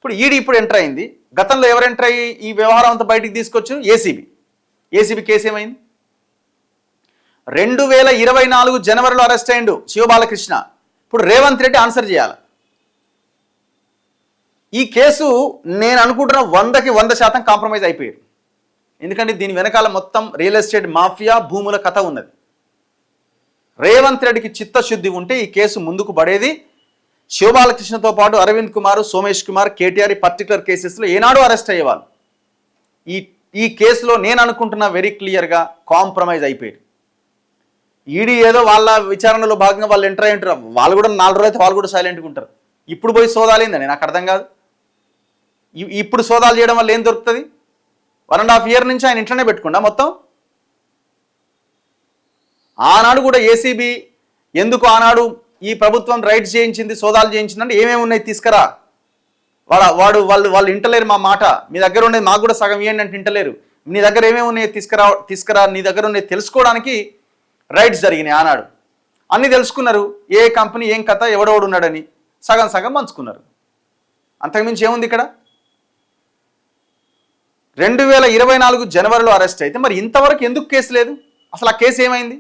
ఇప్పుడు ఈడీ ఇప్పుడు ఎంటర్ అయింది. గతంలో ఎవరు ఎంటర్ అయ్యి ఈ వ్యవహారం అంతా బయటికి తీసుకొచ్చు? ఏసీబీ కేసు ఏమైంది? 2024 జనవరిలో అరెస్ట్ అయ్యిండు శివబాలకృష్ణ. ఇప్పుడు రేవంత్ రెడ్డి ఆన్సర్ చేయాలి. ఈ కేసు నేను అనుకుంటున్న 100కి 100% కాంప్రమైజ్ అయిపోయారు. ఎందుకంటే దీని వెనకాల మొత్తం రియల్ ఎస్టేట్ మాఫియా భూముల కథ ఉన్నది. రేవంత్ రెడ్డికి చిత్తశుద్ధి ఉంటే ఈ కేసు ముందుకు పడేది. శివబాలకృష్ణతో పాటు అరవింద్ కుమార్, సోమేష్ కుమార్, కేటీఆర్ పర్టికులర్ కేసెస్లో ఏనాడు అరెస్ట్ అయ్యేవాళ్ళు. ఈ కేసులో నేను అనుకుంటున్నా వెరీ క్లియర్గా కాంప్రమైజ్ అయిపోయారు. ఈడీ ఏదో వాళ్ళ విచారణలో భాగంగా వాళ్ళు ఎంటర్ అయి ఉంటారు. వాళ్ళు కూడా 4 రోజులు అయితే వాళ్ళు కూడా సైలెంట్గా ఉంటారు. ఇప్పుడు పోయి సోదాలేందని నాకు అర్థం కాదు. ఇప్పుడు సోదాలు చేయడం వల్ల ఏం దొరుకుతుంది? 1.5 year నుంచి ఆయన ఇంట్లోనే పెట్టుకుండా మొత్తం. ఆనాడు కూడా ఏసీబీ ఎందుకు ఆనాడు ఈ ప్రభుత్వం రైడ్స్ చేయించింది, సోదాలు చేయించిందంటే ఏమేమి ఉన్నాయి తీసుకురా. వాళ్ళు ఇంటలేరు మా మాట. మీ దగ్గర ఉండేది మాకు కూడా సగం ఇవ్వండి అంటే ఇంటలేరు. నీ దగ్గర ఏమేమి ఉన్నాయో తీసుకురా, నీ దగ్గర ఉన్నాయి తెలుసుకోవడానికి రైడ్స్ జరిగినాయి. ఆనాడు అన్నీ తెలుసుకున్నారు. ఏ కంపెనీ ఏం కథ ఎవడెవడు ఉన్నాడని సగం సగం పంచుకున్నారు. అంతకుమించి ఏముంది ఇక్కడ? 2024 జనవరిలో అరెస్ట్ అయితే మరి ఇంతవరకు ఎందుకు కేసు లేదు? అసలు ఆ కేసు ఏమైంది?